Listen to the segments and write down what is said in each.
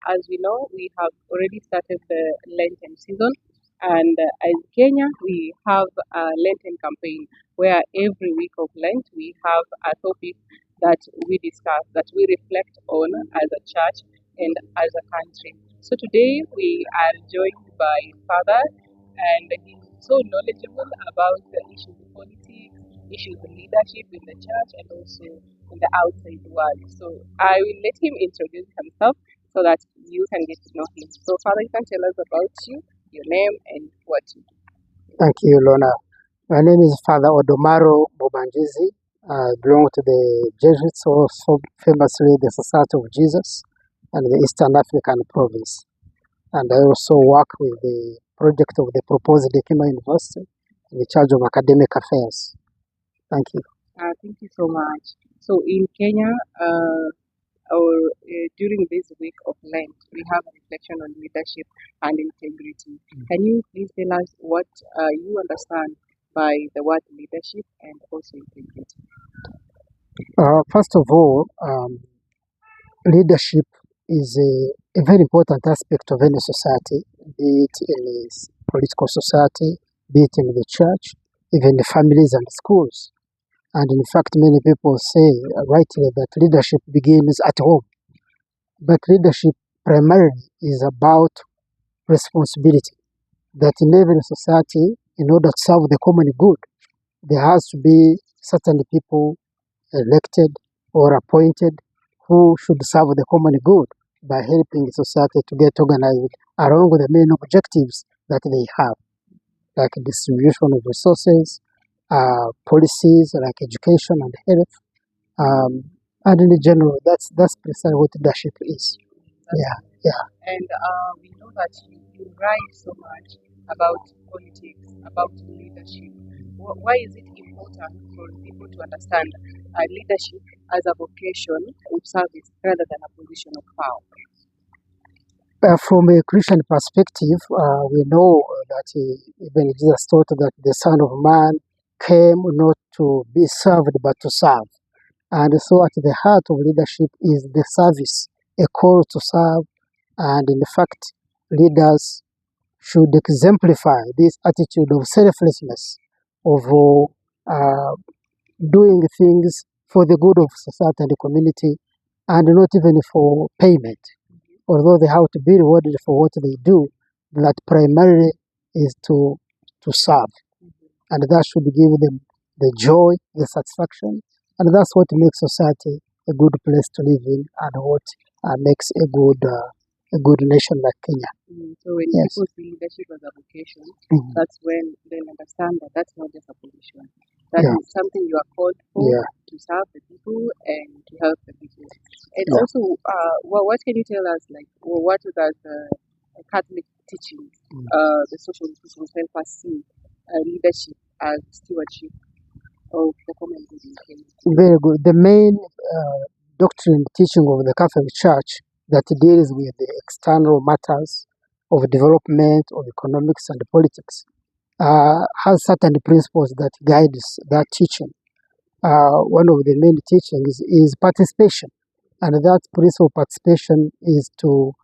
as we know, we have already started the Lenten season, and in Kenya, we have a Lenten campaign where every week of Lent we have a topic that we discuss, that we reflect on as a church and as a country. So today we are joined by Father, and he's so knowledgeable about the issues of politics, issues of leadership in the church, and also in the outside world. So I will let him introduce himself so that you can get to know him. So Father, you can tell us about you, your name, and what you do. Thank you, Lona. My name is Father Odomaro Mubangizi. I belong to the Jesuits, also famously the Society of Jesus and the Eastern African Province. And I also work with the project of the proposed Kima University in charge of academic affairs. Thank you. Thank you so much. So in Kenya, during this week of Lent, we have a reflection on leadership and integrity. Can you please tell us what you understand by the word leadership and also integrity? First of all, leadership is a very important aspect of any society, be it in a political society, be it in the church, even the families and schools. And in fact, many people say rightly that leadership begins at home. But leadership primarily is about responsibility. That in every society, in order to serve the common good, there has to be certain people elected or appointed who should serve the common good by helping the society to get organized along with the main objectives that they have, like distribution of resources, policies like education and health, and in general, that's precisely what leadership is. Yeah. And we know that you write so much about politics, about leadership. Why is it important for people to understand leadership as a vocation of service rather than a position of power? From a Christian perspective, we know that even Jesus taught that the Son of Man came not to be served but to serve. And so at the heart of leadership is the service, a call to serve. And in fact, leaders should exemplify this attitude of selflessness, of doing things for the good of society and the community, and not even for payment. Although they have to be rewarded for what they do, that primarily is to serve. And that should give them the joy, the satisfaction, and that's what makes society a good place to live in, and what makes a good nation like Kenya. So when people see leadership as a vocation, that's when they understand that that's not just a position. That is something you are called for to serve the people and to help the people. And also, what can you tell us, like, what does the Catholic teaching, the social institutions help us see leadership as stewardship of the common good in Kenya? Very good. The main doctrine teaching of the Catholic Church that deals with the external matters of development, of economics and politics has certain principles that guides that teaching. One of the main teachings is participation, and that principle of participation is to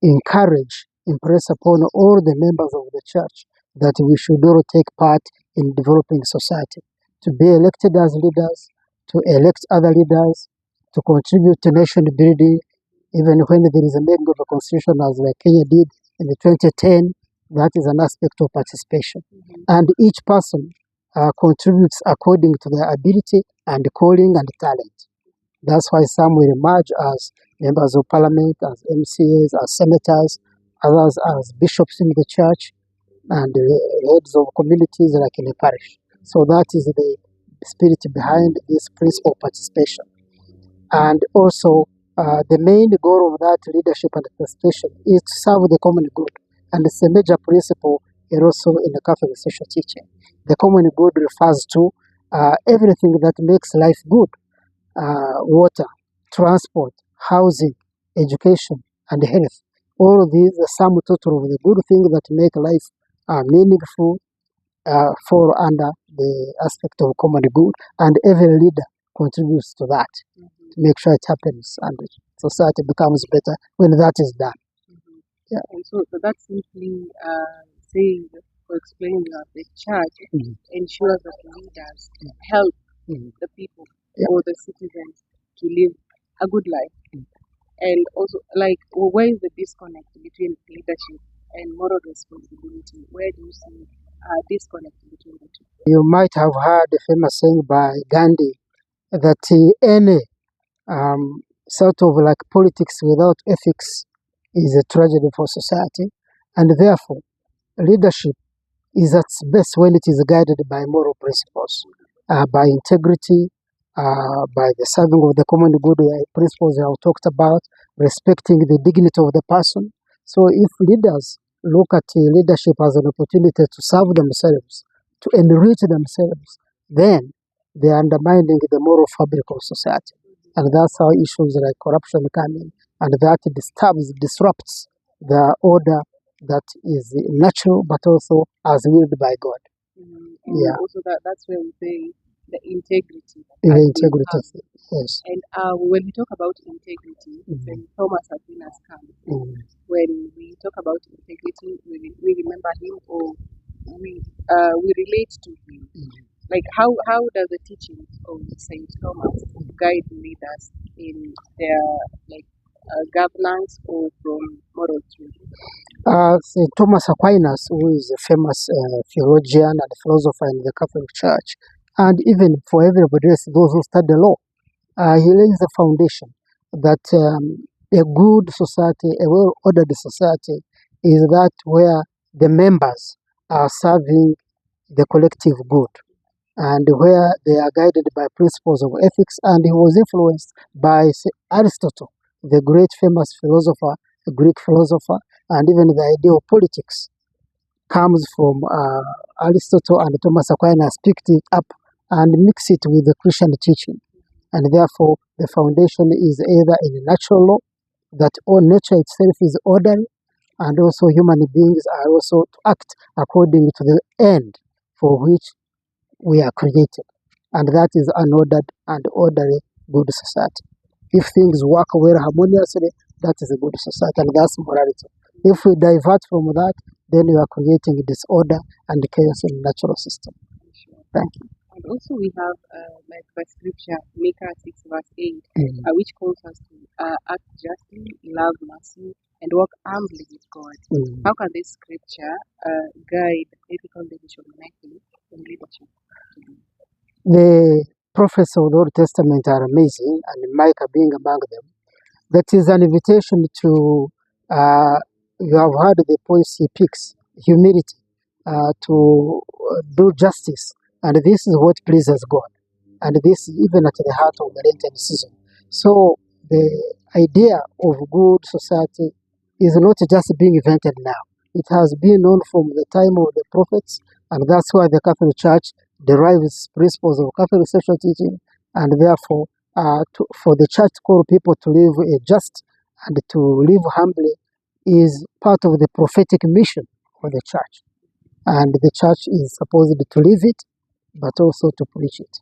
encourage, impress upon all the members of the church that we should all take part in developing society, to be elected as leaders, to elect other leaders, to contribute to nation building, even when there is a making of a constitution as like Kenya did in the 2010, that is an aspect of participation. And each person contributes according to their ability and calling and talent. That's why some will emerge as members of parliament, as MCAs, as senators, others as bishops in the church, and heads of communities like in a parish. So that is the spirit behind this principle of participation. And also, the main goal of that leadership and participation is to serve the common good. And it's a major principle here also in the Catholic social teaching. The common good refers to everything that makes life good. Water, transport, housing, education, and health. All of these, the sum total of the good things that make life meaningful, fall under the aspect of common good, and every leader contributes to that to make sure it happens and society becomes better when that is done. Yeah. And so that's simply saying or explaining that the church ensures that leaders help the people or the citizens to live a good life. And also, like, where is the disconnect between leadership and moral responsibility? Where do you see disconnect between the two? You might have heard a famous saying by Gandhi that any sort of like politics without ethics is a tragedy for society, and therefore leadership is at its best when it is guided by moral principles, by integrity, by the serving of the common good principles I have talked about, respecting the dignity of the person. So if leaders look at leadership as an opportunity to serve themselves, to enrich themselves, then they are undermining the moral fabric of society. And that's how issues like corruption come in. And that disrupts the order that is natural but also as willed by God. And also that's where we say the integrity. The integrity, yes. And when we talk about integrity, then Thomas Aquinas comes. When we talk about integrity, we remember him, or we relate to him. Like how does the teachings of Saint Thomas guide leaders in their governance or from moral truth? Saint Thomas Aquinas, who is a famous theologian and philosopher in the Catholic Church, and even for everybody else, those who study law, he lays the foundation that a good society, a well-ordered society, is that where the members are serving the collective good, and where they are guided by principles of ethics. And he was influenced by Aristotle, the great famous philosopher, a Greek philosopher, and even the idea of politics comes from Aristotle, and Thomas Aquinas picked it up and mixed it with the Christian teaching. And therefore, the foundation is either in natural law, that all nature itself is orderly, and also human beings are also to act according to the end for which we are created. And that is an ordered and orderly good society. If things work well harmoniously, that is a good society, and that's morality. If we divert from that, then we are creating disorder and chaos in the natural system. Thank you. And also we have like the scripture, Micah 6 verse 8, which calls us to act justly, love mercy, and walk humbly with God. How can this scripture guide ethical decision making in leadership? The prophets of the Old Testament are amazing, and Micah being among them. That is an invitation to, you have heard the points he picks, humility, to do justice. And this is what pleases God. And this is even at the heart of the Lenten season. So the idea of good society is not just being invented now. It has been known from the time of the prophets, and that's why the Catholic Church derives principles of Catholic social teaching, and therefore for the church to call people to live just and to live humbly is part of the prophetic mission of the church. And the church is supposed to live it, but also to preach it.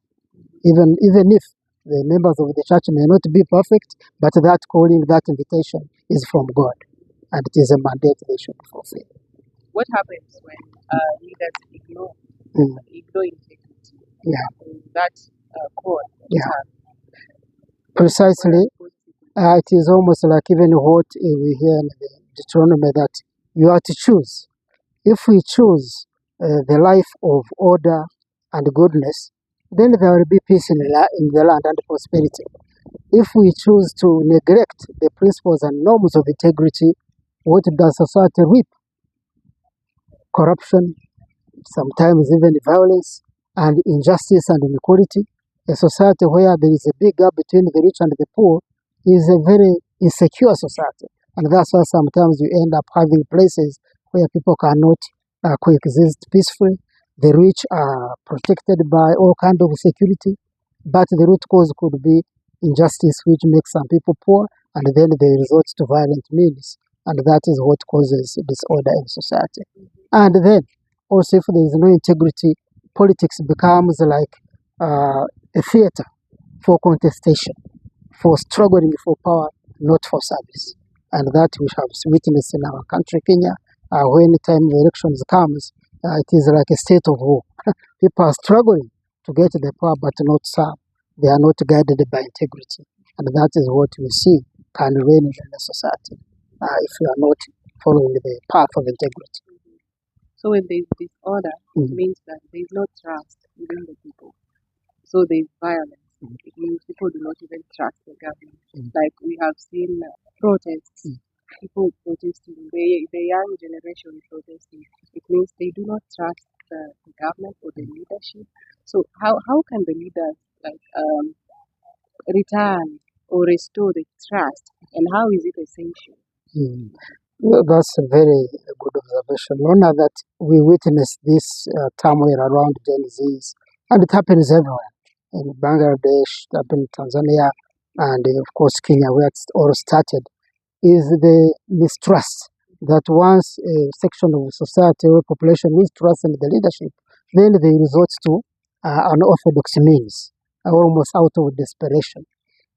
Even if the members of the church may not be perfect, but that calling, that invitation is from God, and it is a mandate they should fulfill. What happens when leaders ignore integrity? That call. Precisely. It is almost like even what we hear in the Deuteronomy, that you are to choose. If we choose the life of order and goodness, then there will be peace in the land and prosperity. If we choose to neglect the principles and norms of integrity, what does society reap? Corruption, sometimes even violence, and injustice and inequality. A society where there is a big gap between the rich and the poor is a very insecure society. And that's why sometimes you end up having places where people cannot coexist peacefully. The rich are protected by all kinds of security, but the root cause could be injustice, which makes some people poor, and then they resort to violent means. And that is what causes disorder in society. And then, also, if there is no integrity, politics becomes like a theater for contestation, for struggling for power, not for service. and that we have witnessed in our country, Kenya. When the time of elections comes, it is like a state of war. People are struggling to get the power but not serve. They are not guided by integrity. And that is what we see can reign in the society if you are not following the path of integrity. So when there is disorder, it means that there is no trust within the people. So there is violence. It means people do not even trust the government. Like we have seen protests, people protesting, the young generation protesting. It means they do not trust the government or the leadership. So how can the leaders return or restore the trust, and how is it essential? Well, that's a very good observation. Lorna, that we witness this turmoil around Gen Zs, and it happens everywhere. In Bangladesh, it happened in Tanzania, and of course Kenya, where it all started, is the mistrust that once a section of society or population mistrusts in the leadership, then they resort to unorthodox means, almost out of desperation.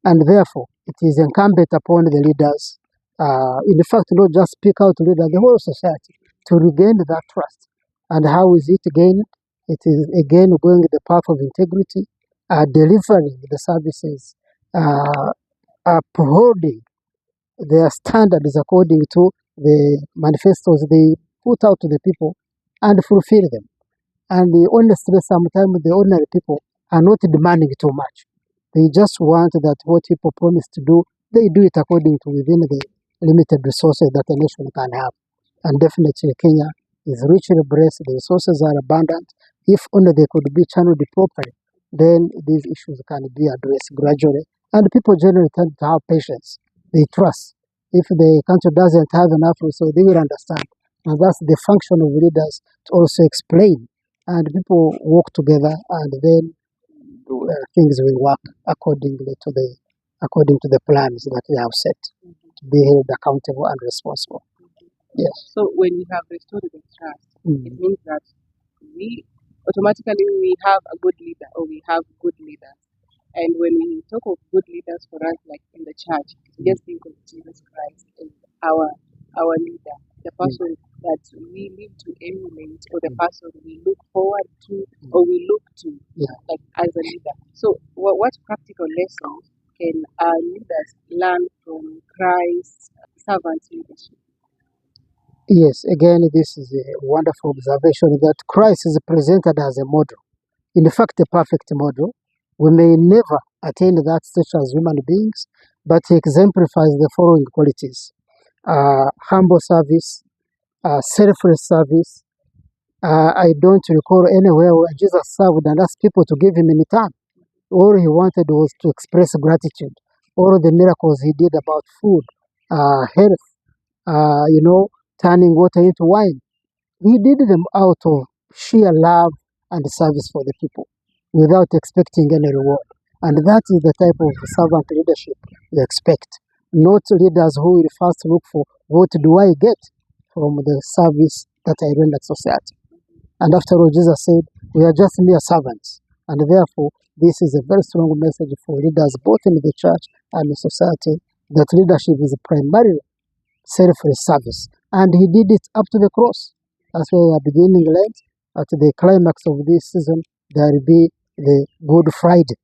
And therefore, it is incumbent upon the leaders, in fact, not just speak out leaders, the whole society, to regain that trust. And how is it gained? It is again going the path of integrity, delivering the services, upholding their standards according to the manifestos they put out to the people and fulfill them. And honestly, sometimes the ordinary people are not demanding too much. They just want that what people promise to do, they do it according to within the limited resources that a nation can have. And definitely Kenya is richly blessed. The resources are abundant. If only they could be channeled properly, then these issues can be addressed gradually. And people generally tend to have patience. They trust. If the country doesn't have enough resources, they will understand. And that's the function of leaders to also explain. And people work together, and then things will work accordingly to the plans that they have set. To be held accountable and responsible. Yes. So when we have restored the trust, it means that we automatically we have a good leader, or we have good leaders. And when we talk of good leaders for us, like in the church, just think of Jesus Christ as our leader, the person that we need to emulate, or the person we look forward to, or we look to, like as a leader. So what practical lessons can our leaders learn from Christ's servant leadership? Yes, again, this is a wonderful observation that Christ is presented as a model. In fact, a perfect model. We may never attain that stage as human beings, but he exemplifies the following qualities: humble service, selfless service. I don't recall anywhere where Jesus served and asked people to give him in return. All he wanted was to express gratitude. All the miracles he did about food, health, turning water into wine. He did them out of sheer love and service for the people without expecting any reward. And that is the type of servant leadership we expect. Not leaders who will first look for what do I get from the service that I render society. And after all, Jesus said, we are just mere servants. And therefore, this is a very strong message for leaders both in the church and the society, that leadership is primarily selfless service. And he did it up to the cross. As we are beginning Lent, at the climax of this season, there will be the Good Friday,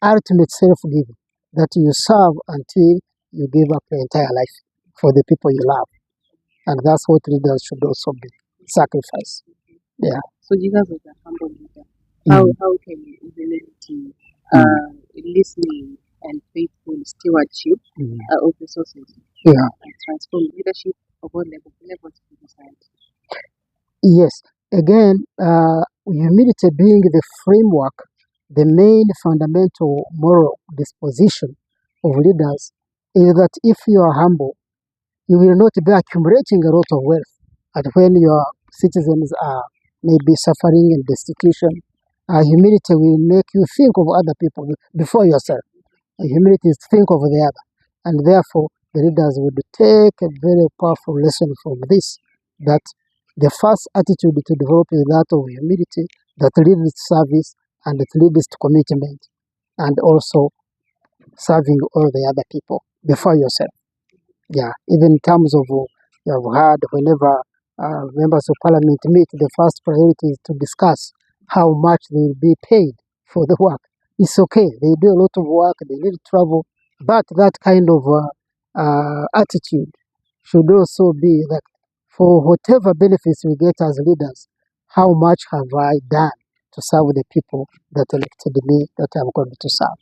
ultimate self-giving, that you serve until you give up your entire life for the people you love. And that's what leaders should also be, sacrifice. Yeah. So Jesus was a humble leader. How can humility, listening, and faithful stewardship of resources transform leadership of all levels of society? Yes. Again, humility being the framework, the main fundamental moral disposition of leaders, is that if you are humble, you will not be accumulating a lot of wealth. And when your citizens are maybe suffering in destitution, humility will make you think of other people before yourself. Humility is think of the other. And therefore, the leaders would take a very powerful lesson from this, that the first attitude to develop is that of humility that leads to service and it leads to commitment, and also serving all the other people before yourself. Yeah, even in terms of you have heard whenever members of parliament meet, the first priority is to discuss how much they will be paid for the work. It's okay, they do a lot of work, they need travel, but that kind of attitude should also be that for whatever benefits we get as leaders, how much have I done to serve the people that elected me, that I'm going to serve?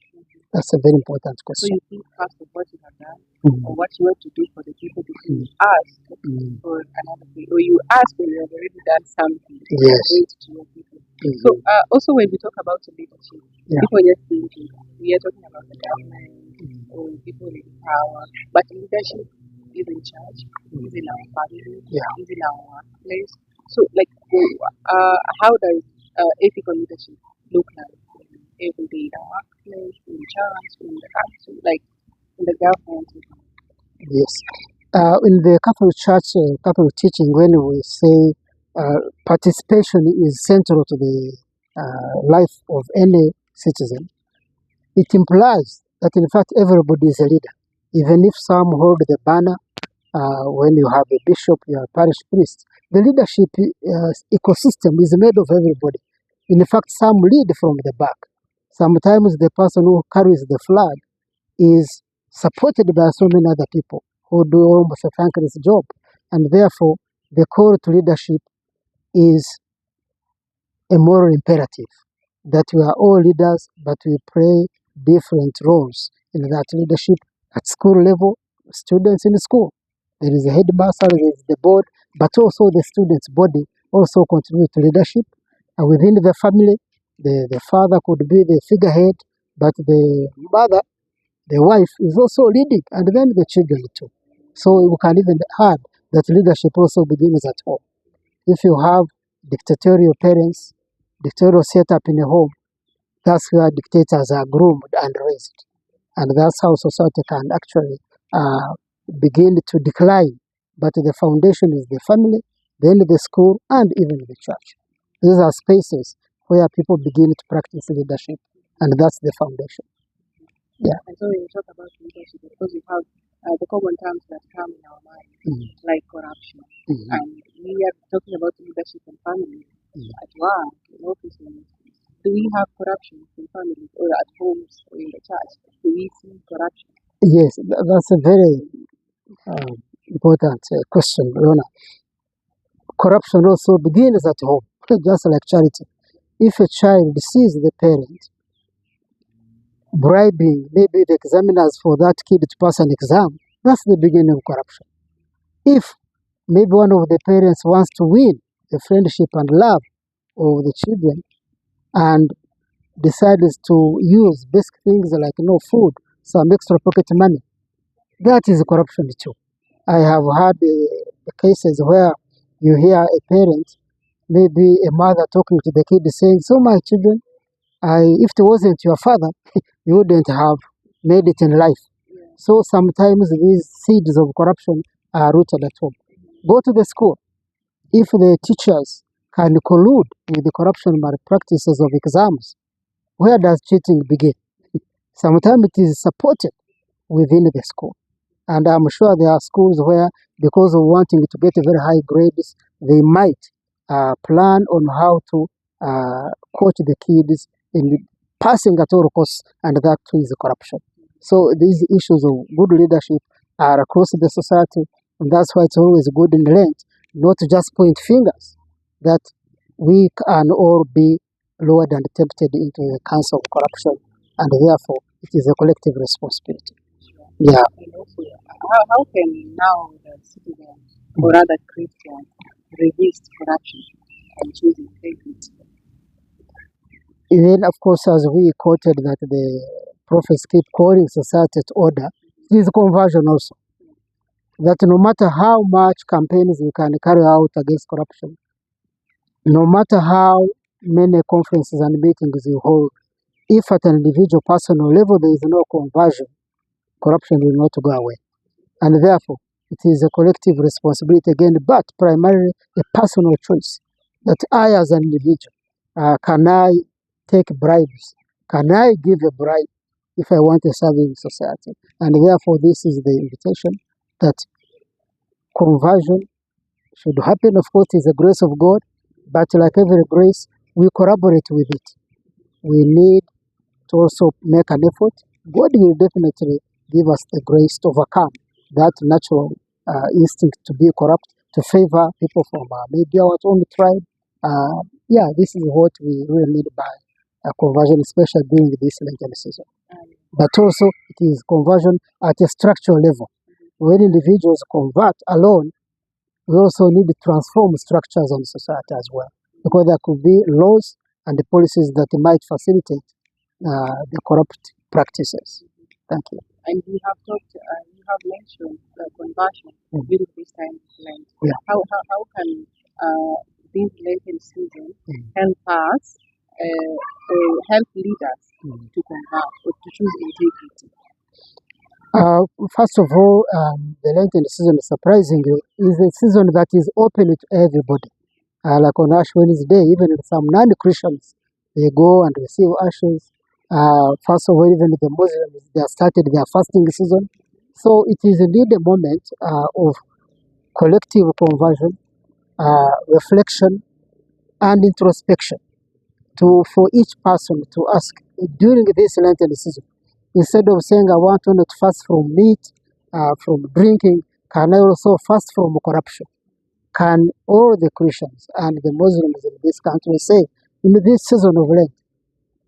That's a very important So question. you think first of what you have done Mm, or what you want to do for the people before you mm, ask mm. for another thing, or you ask when you have already done something Yes. great to your people. So also when we talk about leadership, Yeah. people just thinking we are talking about the government or people in power, but leadership is in charge, is in our family, Yeah. is in our workplace. So like, how does ethical leadership look like every day in our workplace, in church, in the country, like in the government? Yes. In the Catholic Church, Catholic teaching, when we say participation is central to the life of any citizen, it implies that in fact everybody is a leader. Even if some hold the banner, when you have a bishop, you have parish priest, the leadership ecosystem is made of everybody. In fact, some lead from the back. Sometimes the person who carries the flag is supported by so many other people who do almost a thankless job. And therefore, the call to leadership is a moral imperative that we are all leaders, but we play different roles in that leadership at school level, students in school. There is a headmaster, there is the board, but also the students' body also contribute to leadership. And within the family, the father could be the figurehead, but the mother, the wife, is also leading, and then the children too. So we can even add that leadership also begins at home. If you have dictatorial parents, dictatorial setup in a home, that's where dictators are groomed and raised. And that's how society can actually begin to decline. But the foundation is the family, then the school, and even the church. These are spaces where people begin to practice leadership, and that's the foundation. Yeah. And so when you talk about leadership, because we have the common terms that come in our mind, like corruption, and we are talking about leadership in families, at work, in offices. Do we have corruption in families or at homes or in the church? Do we see corruption? Yes, that's a very important question, Rona. Corruption also begins at home, just like charity. If a child sees the parent bribing maybe the examiners for that kid to pass an exam, that's the beginning of corruption. If maybe one of the parents wants to win the friendship and love of the children and decides to use basic things like food, some extra pocket money, that is corruption too. I have had cases where you hear a parent, maybe a mother talking to the kid saying, "So my children, if it wasn't your father, you wouldn't have made it in life." So sometimes these seeds of corruption are rooted at home. Go to the school. If the teachers can collude with the corruption malpractices of exams, where does cheating begin? Sometimes it is supported within the school. And I'm sure there are schools where, because of wanting to get very high grades, they might plan on how to coach the kids in passing at all costs, and that too is corruption. So these issues of good leadership are across the society, and that's why it's always good in Lent not to just point fingers, that we can all be lured and tempted into the cancer of corruption, and therefore it is a collective responsibility. Yeah. And also, how can now the citizens or other Christians resist corruption and choose integrity? Even, of course, as we quoted that the prophets keep calling society to order, it is conversion also. That no matter how much campaigns we can carry out against corruption, no matter how many conferences and meetings you hold, if at an individual personal level there is no conversion, corruption will not go away. And therefore, it is a collective responsibility again, but primarily a personal choice. That I, as an individual, can I take bribes? Can I give a bribe if I want to serve in society? And therefore, this is the invitation that conversion should happen. Of course, it's the grace of God, but like every grace, we collaborate with it. We need to also make an effort. God will definitely give us the grace to overcome that natural instinct to be corrupt, to favor people from maybe our own tribe. This is what we really need by conversion, especially during this Lenten season. But also, it is conversion at a structural level. When individuals convert alone, we also need to transform structures on society as well, because there could be laws and the policies that might facilitate the corrupt practices. Thank you. And you have mentioned conversion during this time of Lent. Yeah. How can this Lenten season help us, help leaders to convert or to choose integrity? First of all, the Lenten season, surprisingly, is a season that is open to everybody. Like on Ash Wednesday, even some non-Christians, they go and receive ashes. First of all, even the Muslims, they have started their fasting season. So it is indeed a moment of collective conversion, reflection, and introspection for each person to ask during this Lenten season. Instead of saying, I want to not fast from meat, from drinking, can I also fast from corruption? Can all the Christians and the Muslims in this country say, in this season of Lent,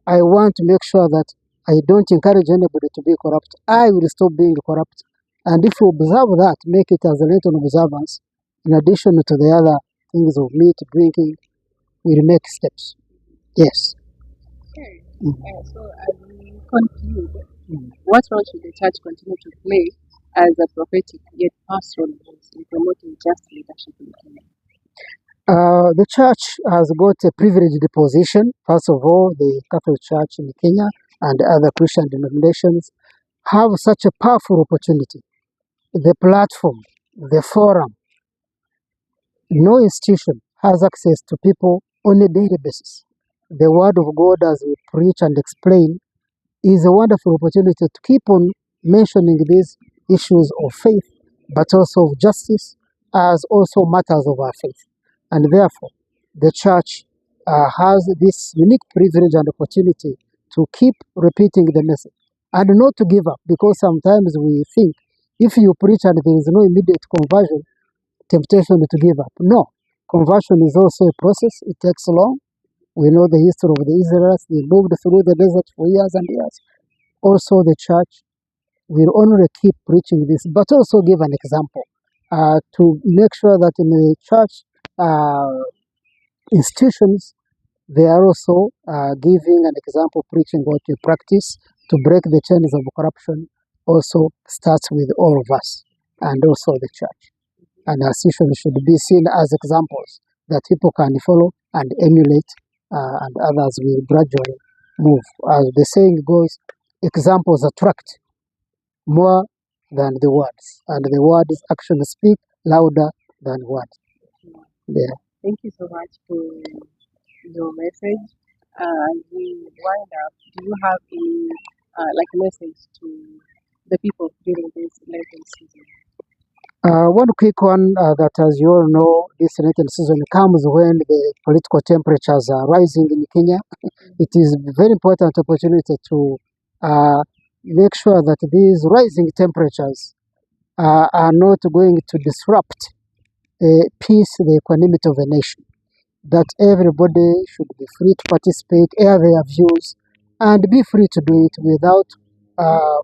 I want to make sure that I don't encourage anybody to be corrupt. I will stop being corrupt. And if we observe that, make it as a Lenten observance, in addition to the other things of meat, drinking, we'll make steps. Yes. Okay. So as we conclude, what role should the church continue to play as a prophetic yet pastoral voice in promoting just leadership in Kenya? The church has got a privileged position. First of all, the Catholic Church in Kenya and other Christian denominations have such a powerful opportunity. The platform, the forum, no institution has access to people on a daily basis. The Word of God, as we preach and explain, is a wonderful opportunity to keep on mentioning these issues of faith, but also of justice, as also matters of our faith. And therefore, the church has this unique privilege and opportunity to keep repeating the message and not to give up, because sometimes we think if you preach and there is no immediate conversion, temptation to give up. No, conversion is also a process. It takes long. We know the history of the Israelites. They moved through the desert for years and years. Also, the church will only keep preaching this, but also give an example to make sure that in the church institutions, they are also giving an example, preaching what we practice to break the chains of corruption. Also starts with all of us and also the church. And our institutions should be seen as examples that people can follow and emulate, and others will gradually move. As the saying goes, examples attract more than the words, and the words actually speak louder than words. Yeah. Thank you so much for your message. As we wind up, do you have any message to the people during this Lenten season? One quick one that, as you all know, this Lenten season comes when the political temperatures are rising in Kenya. It is a very important opportunity to make sure that these rising temperatures are not going to disrupt the peace, the equanimity of the nation. That everybody should be free to participate, air their views, and be free to do it without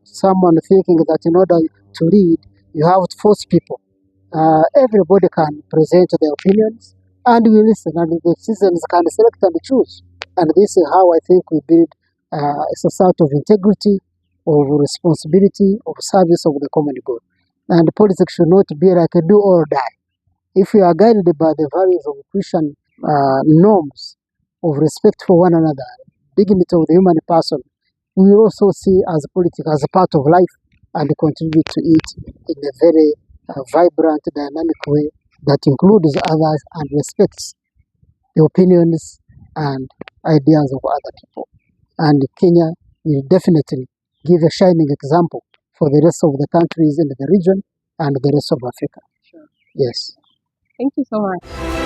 someone thinking that in order to lead, you have to force people. Everybody can present their opinions, and we listen, and the citizens can select and choose. And this is how I think we build a society of integrity, of responsibility, of service of the common good. And politics should not be like a do or die. If we are guided by the values of Christian norms of respect for one another, dignity of the human person, we will also see as politics as a part of life and contribute to it in a very vibrant, dynamic way that includes others and respects the opinions and ideas of other people. And Kenya will definitely give a shining example for the rest of the countries in the region and the rest of Africa. Sure. Yes. Thank you so much.